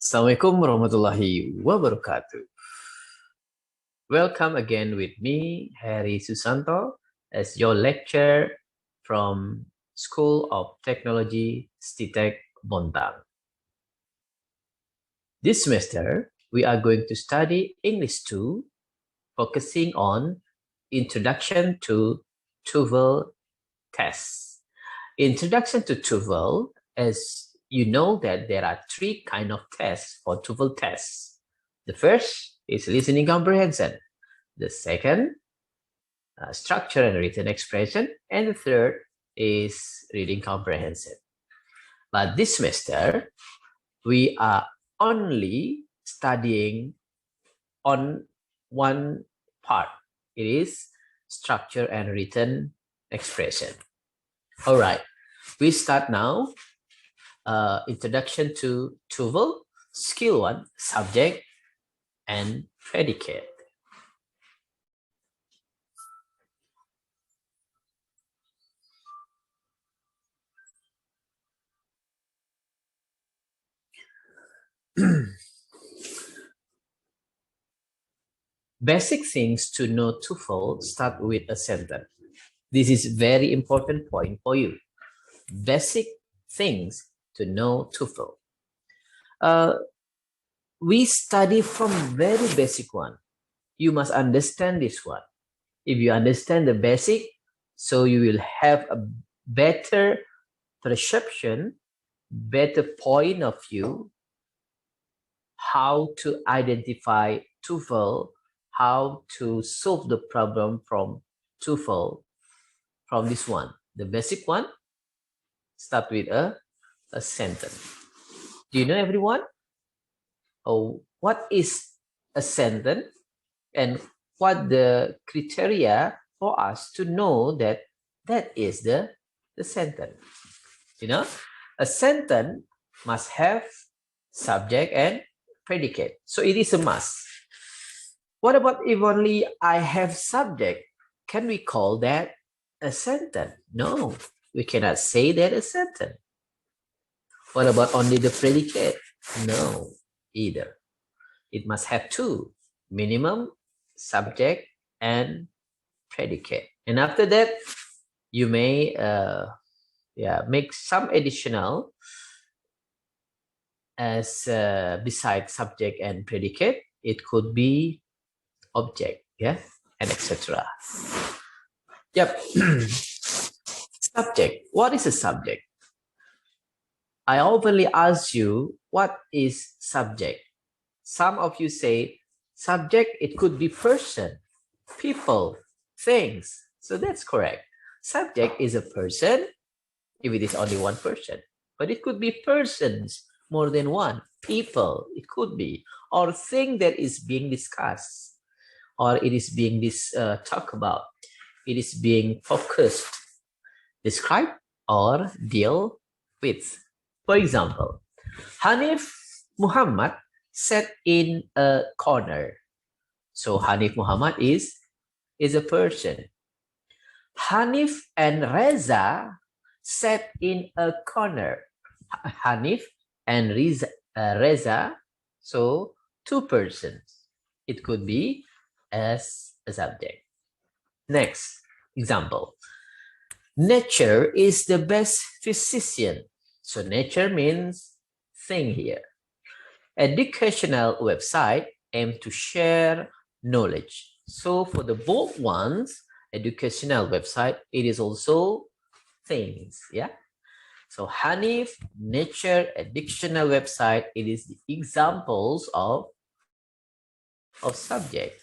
Assalamualaikum warahmatullahi wabarakatuh. Welcome again with me, Herri Susanto, as your lecturer from School of Technology, STITEK BOntang. This semester, we are going to study English 2, focusing on Introduction to Toefl tests. Introduction to Toefl, as you know that there are three kinds of tests for Toefl tests. The first is listening comprehension. The second, structure and written expression. And the third is reading comprehension. But this semester, we are only studying on one part. It is structure and written expression. All right, we start now. Introduction to Toefl, skill 1, subject and predicate. Basic things to know Toefl start with a sentence. This is very important point for you. Basic things to know Toefl. We study from very basic one. You must understand this one. If you understand the basic, so you will have a better perception, better point of view, how to identify Toefl, how to solve the problem from Toefl, from this one. The basic one, start with a sentence. Do you know, everyone? Oh, what is a sentence and what the criteria for us to know that that is the sentence? You know, a sentence must have subject and predicate. So it is a must. What about if only I have subject? Can we call that a sentence? No, we cannot say that a sentence. What about only the predicate? No, either. It must have two, minimum, subject, and predicate. And after that, you may make some additional as besides subject and predicate. It could be object, yeah, and etc. Yep. Subject. What is a subject? I openly ask you, what is subject? Some of you say subject, it could be person, people, things. So that's correct. Subject is a person if it is only one person, but it could be persons, more than one, people, it could be, or thing that is being discussed, or it is being talked about, it is being focused, described, or deal with. For example, Hanif Muhammad sat in a corner. So Hanif Muhammad is a person. Hanif and Reza sat in a corner. Hanif and Reza, so two persons. It could be as a subject. Next example. Nature is the best physician. So nature means thing here. Educational website aim to share knowledge. So for the both ones, educational website, it is also things, yeah. So Hanif, nature, educational website, it is the examples of subject.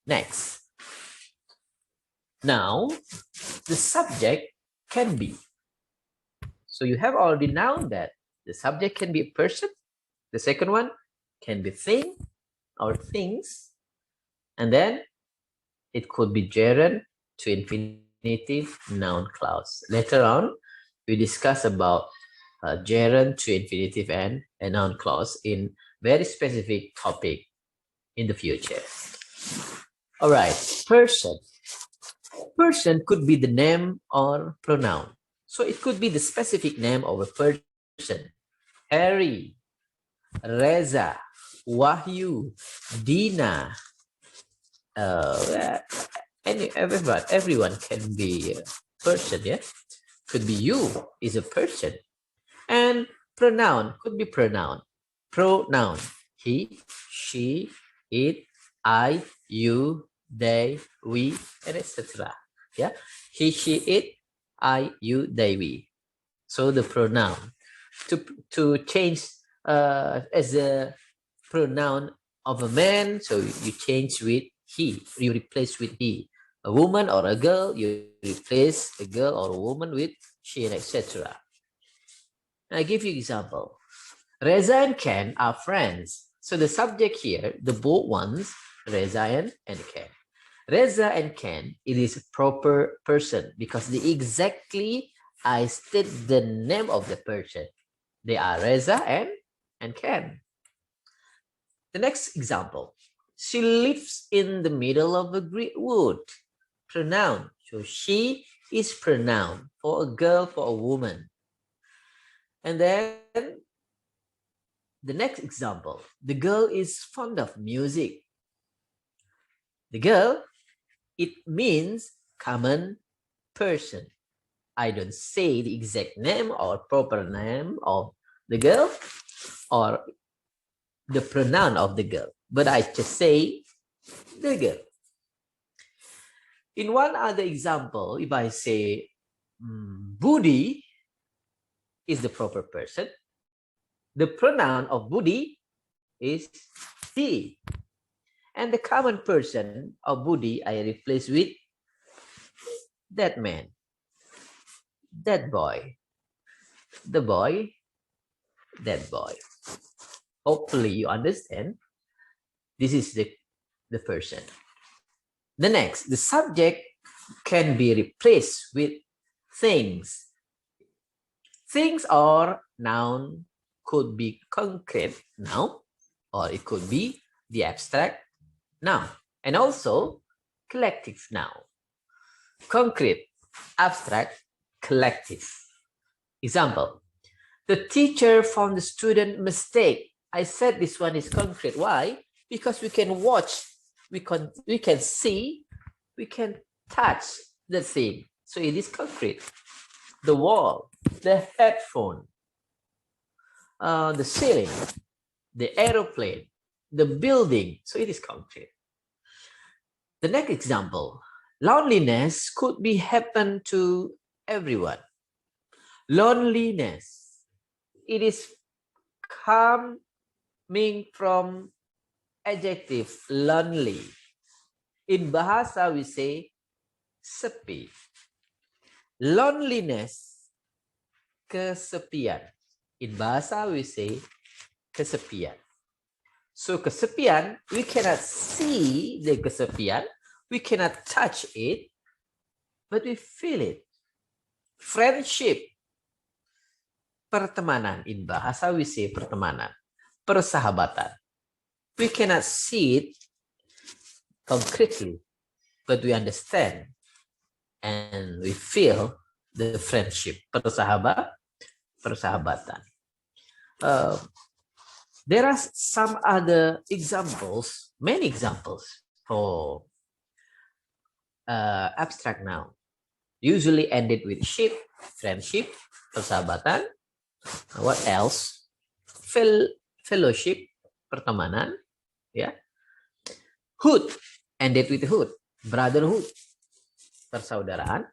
Next. Now, the subject can be. So you have already known that the subject can be a person. The second one can be thing or things. And then it could be gerund to infinitive noun clause. Later on, we discuss about gerund to infinitive and a noun clause in very specific topic in the future. All right, person. Person could be the name or pronoun. So it could be the specific name of a person. Herri, Reza, Wahyu, Dina. Everyone can be a person, yeah? Could be you is a person. And pronoun could be pronoun. Pronoun. He, she, it, I, you, they, we, and etc. Yeah. He, she, it, I, you, they, we. So the pronoun. To change as a pronoun of a man, so you change with he, you replace with he. A woman or a girl, you replace a girl or a woman with she, and etc. I give you example. Reza and Ken are friends. So the subject here, the both ones, Reza and Ken. Reza and Ken, it is a proper person because I state the name of the person. They are Reza and Ken. The next example. She lives in the middle of a great wood. Pronoun. So she is pronoun for a girl, for a woman. And then the next example. The girl is fond of music. The girl, it means common person. I don't say the exact name or proper name of the girl or the pronoun of the girl, but I just say the girl. In one other example, if I say Budi is the proper person, the pronoun of Budi is he. And the common person of Budi I replace with that man, that boy, the boy, that boy. Hopefully you understand. This is the person. The next, the subject can be replaced with things. Things or noun could be concrete noun, or it could be the abstract noun, and also collective noun. Concrete, abstract, collective. Example, the teacher found the student mistake. I said this one is concrete. Why? Because we can watch, we can see, we can touch the thing. So it is concrete. The wall, the headphone, the ceiling, the aeroplane, the building. So it is concrete. The next example, loneliness could be happen to everyone. Loneliness, it is coming from adjective lonely. In bahasa we say sepi. Loneliness, kesepian. In bahasa we say kesepian. So kesepian, we cannot see the kesepian, we cannot touch it, but we feel it. Friendship, pertemanan. In bahasa we say pertemanan, persahabatan. We cannot see it concretely, but we understand and we feel the friendship, persahabatan. There are some other examples, many examples for abstract noun. Usually ended with ship, friendship, persahabatan. What else? Fellowship, pertemanan. Yeah. Hood, ended with hood. Brotherhood, persaudaraan.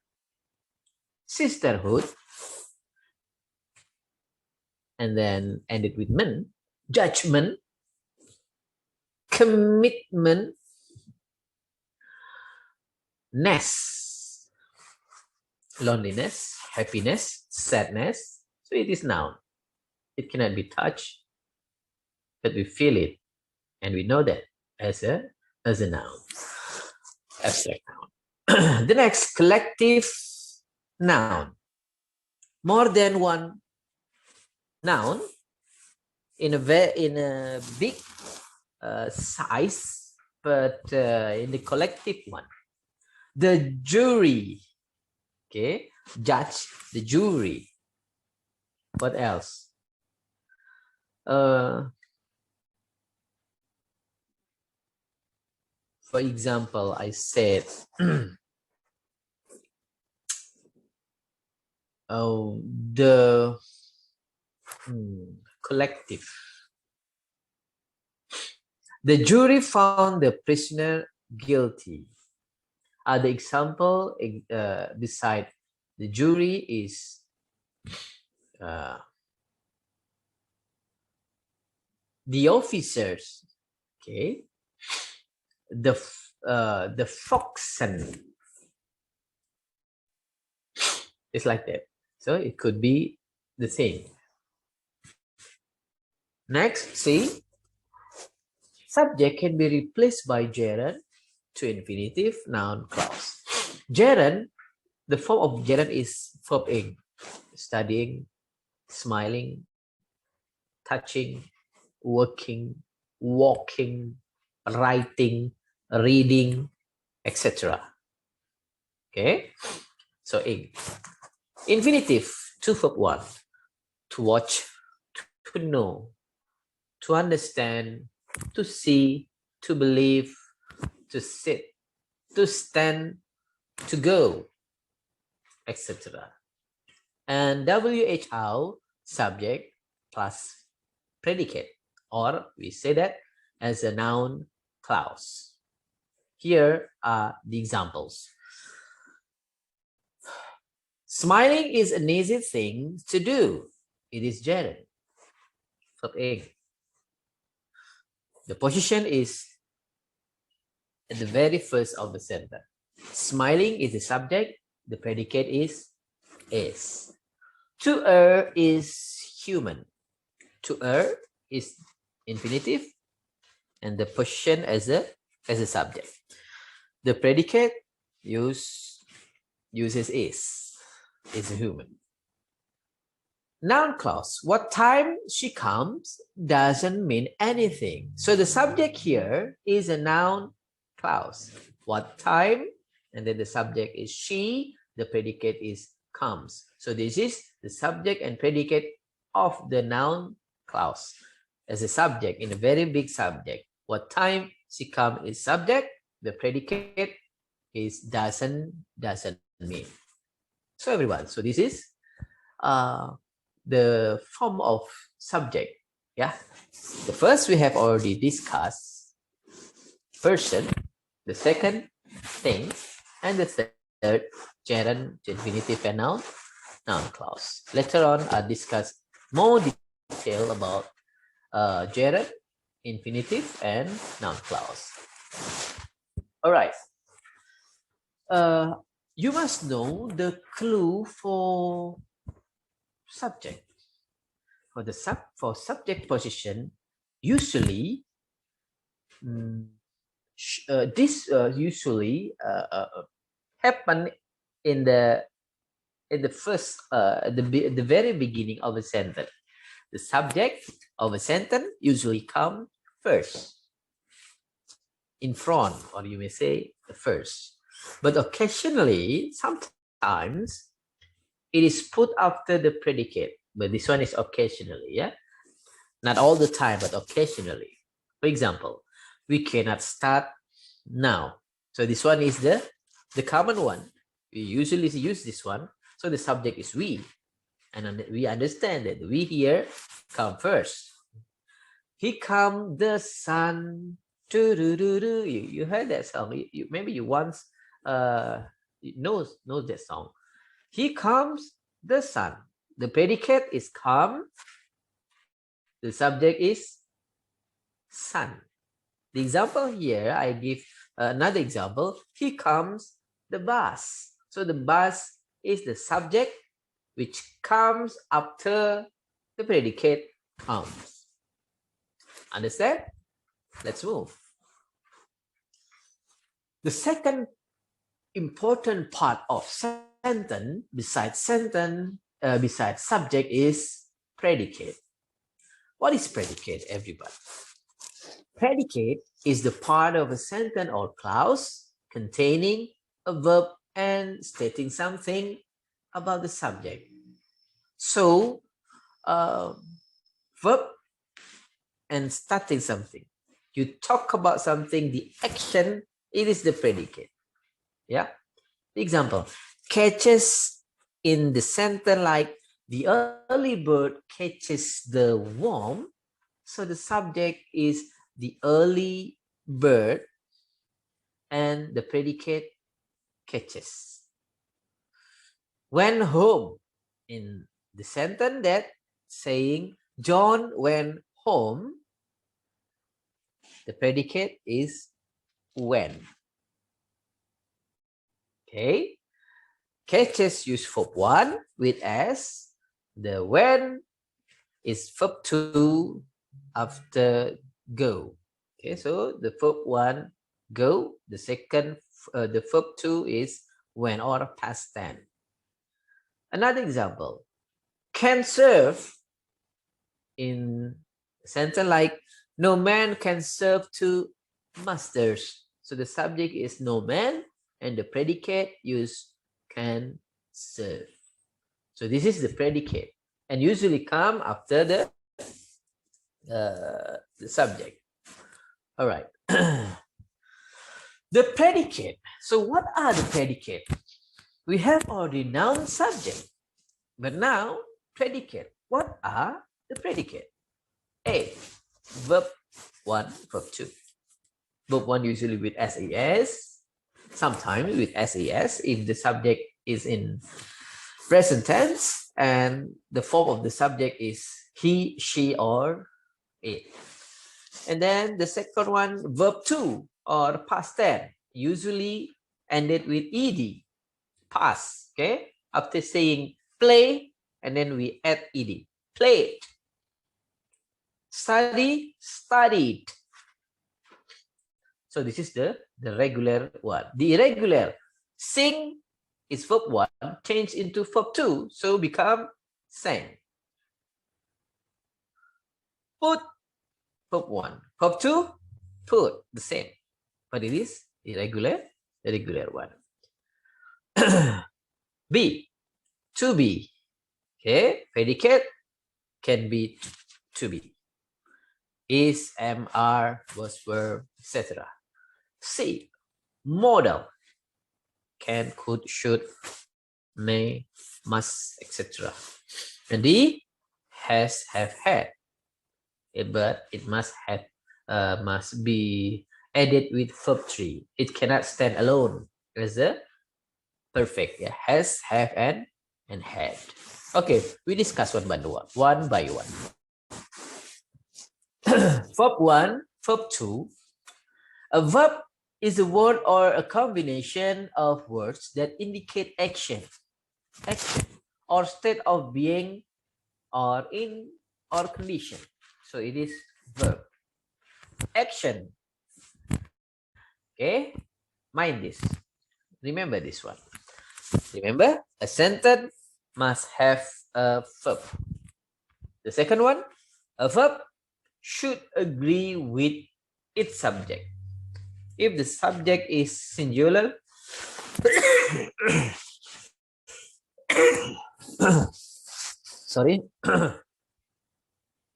Sisterhood, and then ended with men. Judgment, commitment, ness, loneliness, happiness, sadness. So it is noun. It cannot be touched, but we feel it, and we know that as a noun, abstract noun. The next, collective noun. More than one noun in a big size, but in the collective one. The jury, okay, judge, the jury. What else? For example, I said, oh, the collective. The jury found the prisoner guilty. The example beside the jury is the officers. Okay, the foxen. It's like that. So it could be the same. Next, see, subject can be replaced by gerund to infinitive noun clause. Gerund, the form of gerund is verb ing, studying, smiling, touching, working, walking, writing, reading, etc. Okay, so ing. Infinitive, to verb 1, to watch, to know, to understand, to see, to believe, to sit, to stand, to go, etc. And WHO, subject plus predicate, or we say that as a noun clause. Here are the examples. Smiling is an easy thing to do. It is gerund. Verb ing. The position is at the very first of the sentence. Smiling is the subject. The predicate is. To err is human. To err is infinitive, and the position as a subject. The predicate uses is human. Noun clause. What time she comes doesn't mean anything. So the subject here is a noun clause. What time, and then the subject is she, the predicate is comes. So this is the subject and predicate of the noun clause as a subject in a very big subject. What time she comes is subject. The predicate is doesn't mean. So everyone, so this is the form of subject. Yeah, the first we have already discussed person, the second thing, and the third gerund, infinitive, and noun clause. Later on I'll discuss more detail about gerund, infinitive, and noun clause. All right. You must know the clue for subject. For the subject position, usually this usually happen in the first the very beginning of a sentence. The subject of a sentence usually come first, in front, or you may say the first. But occasionally, sometimes it is put after the predicate. But this one is occasionally, yeah? Not all the time, but occasionally. For example, we cannot start now. So this one is the common one. We usually use this one. So the subject is we. And we understand that we here come first. He come the sun. You heard that song. Maybe you once knows that song. He comes the sun. The predicate is come. The subject is sun. The example here, I give another example. He comes the bus. So the bus is the subject which comes after the predicate comes. Understand? Let's move. The second important part of sentence, besides subject, is predicate. What is predicate, everybody? Predicate is the part of a sentence or clause containing a verb and stating something about the subject. So, verb and starting something. You talk about something, the action It is the predicate. Yeah. Example, catches in the center like the early bird catches the worm. So the subject is the early bird and the predicate catches. Went home in the sentence that saying John went home, the predicate is when. Okay. Catches use verb 1 with S. The when is verb 2 after go. Okay, so the verb 1 go, the second the verb 2 is when or past tense. Another example, can serve in a sentence like no man can serve two masters. So the subject is no man and the predicate use can serve. So this is the predicate and usually come after the subject. All right. The predicate. So what are the predicate? We have already noun subject, but now predicate. What are the predicate? A, verb 1, verb 2. Verb 1 usually with SAS, sometimes with SAS if the subject is in present tense and the form of the subject is he, she, or it. And then the second one, verb 2 or past tense, usually ended with ed, past. Okay, after saying play and then we add ed, played. Study, studied. So this is the regular one. The irregular, sing is verb 1, change into verb 2, so become sang. Put, verb 1. Verb 2, put, the same. But it is irregular, the regular one. B, to be. Okay, predicate can be to be. Is, am, are, was, were, etc. C, model. Can, could, should, may, must, etc. And D, has, have, had. But it must have, must be added with verb 3. It cannot stand alone as a perfect. Yeah, has, have, and had. Okay, we discuss one by one. Verb 1, verb 2. A verb is a word or a combination of words that indicate action or state of being or in or condition. So it is verb. Action. Okay, mind this. Remember this one. Remember, a sentence must have a verb. The second one, a verb should agree with its subject. If the subject is singular, sorry,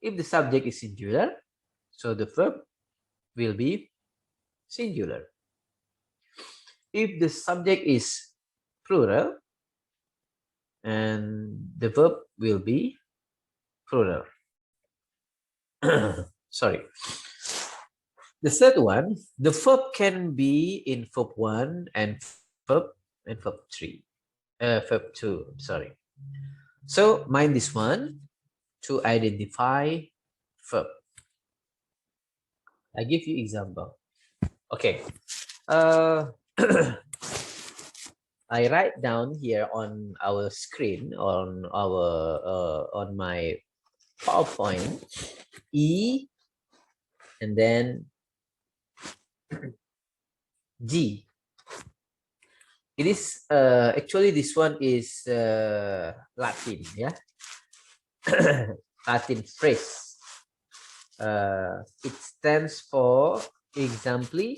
if the subject is singular, so the verb will be singular. If the subject is plural, and the verb will be plural. Sorry. The third one, the verb can be in verb 1 and verb 3. Verb 2, sorry. So mind this one to identify verb. I give you example. Okay. I write down here on our screen on our on my PowerPoint E and then G. It is actually this one is Latin, yeah. Latin phrase. It stands for exempli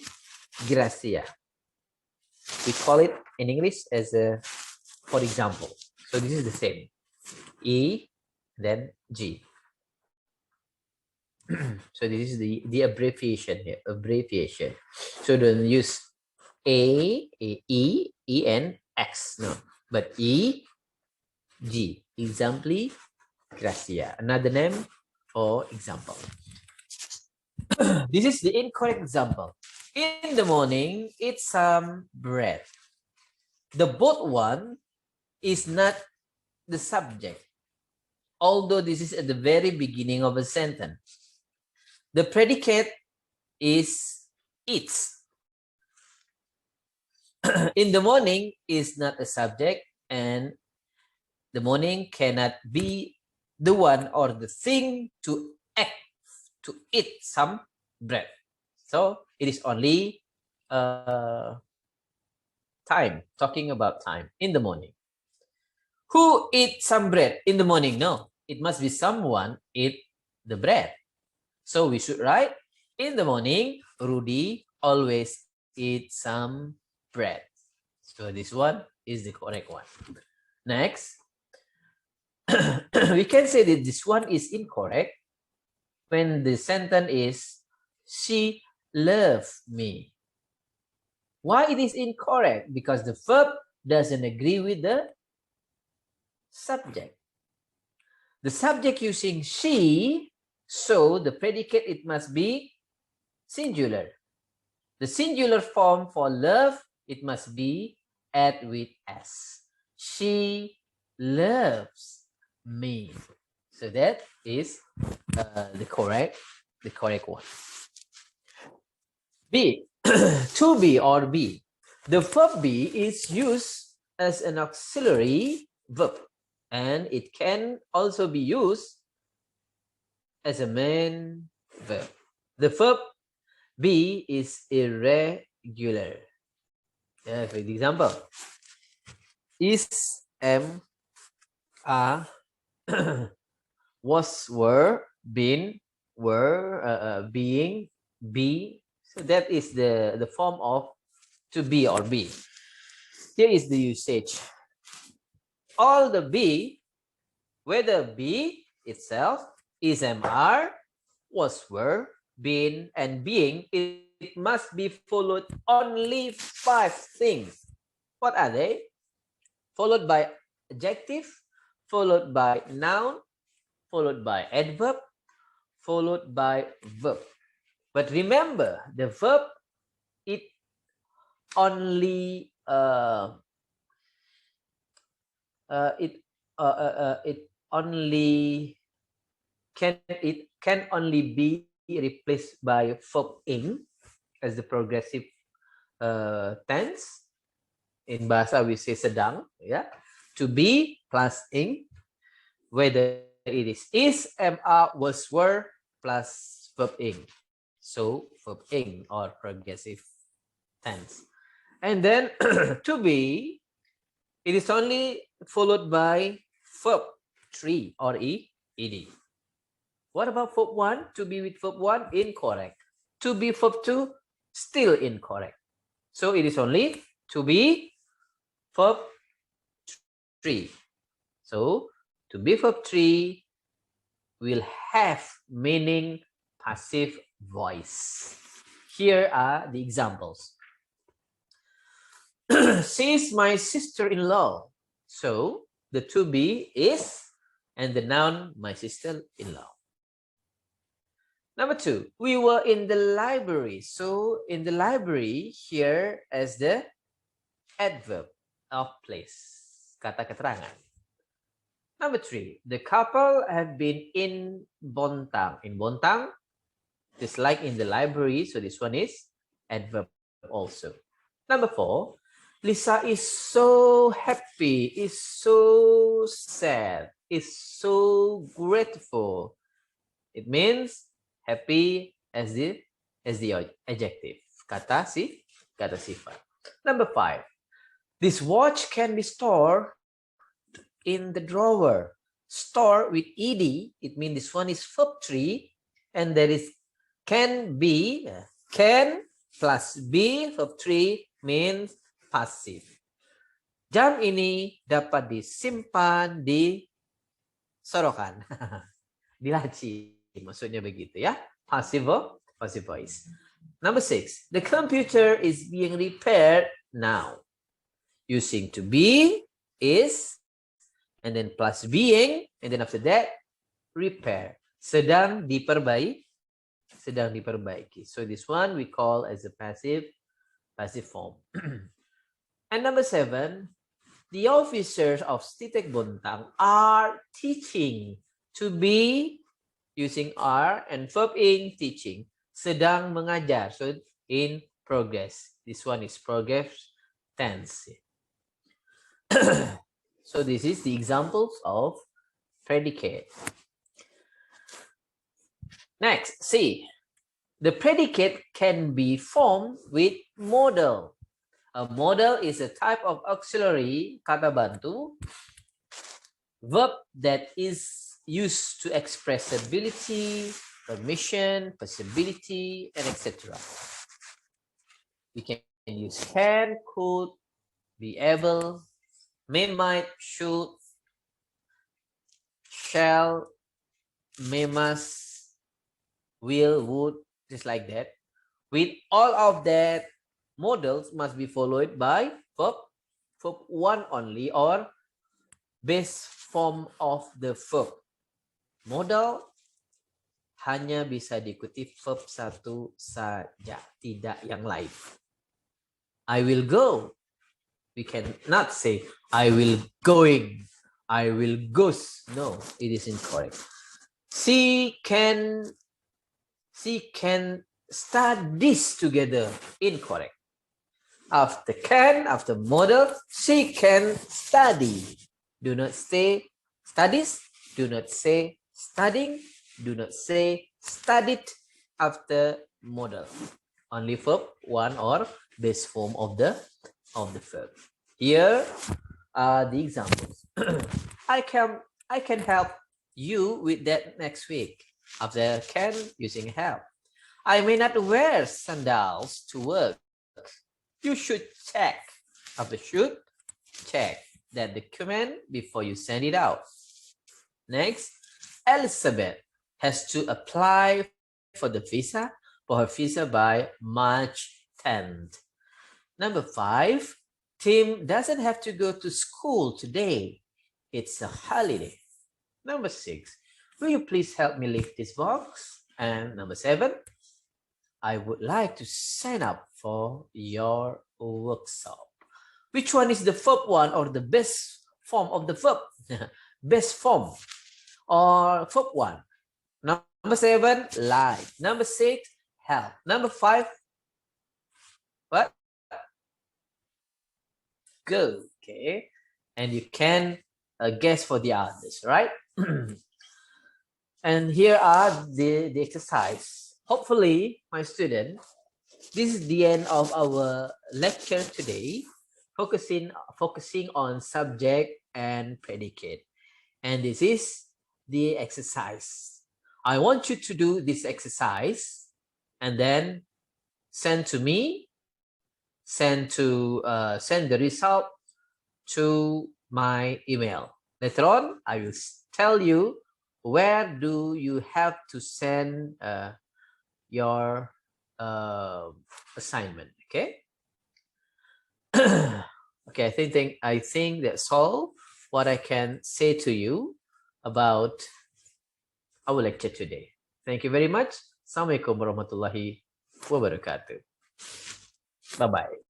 gratia. We call it in English as a for example. So this is the same. E, then G. So this is the abbreviation here. Abbreviation. So don't use E-N-X. No, but E-G. Exempli gracia. Another name or example. This is the incorrect example. In the morning, eat some bread. The both one is not the subject, although this is at the very beginning of a sentence. The predicate is eats. In the morning is not a subject, and the morning cannot be the one or the thing to act, to eat some bread. So it is only time, talking about time in the morning. Who eat some bread in the morning? No, it must be someone eat the bread. So we should write, in the morning, Rudy always eat some bread. So this one is the correct one. Next, we can say that this one is incorrect when the sentence is, she loves me. Why it is incorrect? Because the verb doesn't agree with the subject. The subject using she, so the predicate, it must be singular. The singular form for love, it must be add with s. She loves me. So that is the correct one. B, to be or be. The verb be is used as an auxiliary verb, and it can also be used as a main verb. The verb be is irregular. For example, is, am, are, was, were, been, were, being, be. So that is the form of to be or be. Here is the usage. All the be, whether be itself, is, am, are, was, were, been, and being, it must be followed only 5 things. What are they? Followed by adjective, followed by noun, followed by adverb, followed by verb. But remember, the verb, it only can only be replaced by verb ing as the progressive tense. In bahasa we say sedang, yeah. To be plus ing, whether it is, am, are, was, were plus verb ing. So verb ing or progressive tense. And then to be, it is only followed by verb 3 or ed. What about verb 1? To be with verb 1, incorrect. To be verb 2, still incorrect. So it is only to be verb 3. So to be verb 3 will have meaning passive voice. Here are the examples. She's my sister-in-law. So the to be is, and the noun my sister-in-law. Number 2, we were in the library. So in the library here as the adverb of place, kata keterangan. Number 3, the couple have been in Bontang. In Bontang, just like in the library, so this one is adverb also. Number 4, Lisa is so happy, is so sad, is so grateful. It means happy as the adjective, kata sifat. Number 5, this watch can be stored in the drawer. Store with ed, it means this one is verb 3, and there is can be, can plus be, verb 3 means passive. Jam ini dapat disimpan di sorokan. Di laci, maksudnya begitu ya. Passive voice. Number 6, the computer is being repaired now. Using to be, is, and then plus being, and then after that, repair. Sedang diperbaiki. So this one we call as a passive form. And number 7, the officers of STITEK BOntang are teaching to be, using are, and verb ing, teaching. Sedang mengajar, so in progress. This one is progress tense. So this is the examples of predicate. Next, C. The predicate can be formed with modal. A modal is a type of auxiliary kata bantu verb that is used to express ability, permission, possibility, and etc. We can use can, could, be able, may, might, should, shall, may, must, will, would, just like that. With all of that, modals must be followed by verb 1 only, or base form of the verb. Modal hanya bisa diikuti verb 1 saja, tidak yang lain. I will go. We cannot say I will going, I will goes. No, it is incorrect. She can start this together. Incorrect. After can, after modal, she can study. Do not say studies. Do not say studying. Do not say studied after modal. Only verb 1 or base form of the verb. Here are the examples. I can help you with that next week. After can, using help. I may not wear sandals to work. You should check. After should, check that document before you send it out. Next, Elizabeth has to apply for her visa by March 10th. Number 5, Tim doesn't have to go to school today. It's a holiday. Number 6, will you please help me lift this box? And number 7, I would like to sign up for your workshop. Which one is the verb 1 or the best form of the verb? Best form or verb 1? Number 7, like. Number 6, help. Number 5, what? Go. Okay. And you can guess for the others, right? And here are the exercise. Hopefully, my student, this is the end of our lecture today, focusing on subject and predicate. And this is the exercise. I want you to do this exercise and then send to me, send the result to my email. Later on, I will tell you where do you have to send your assignment. Okay. Okay, I think that's all what I can say to you about our lecture today. Thank you very much. Assalamualaikum warahmatullahi wabarakatuh. Bye-bye.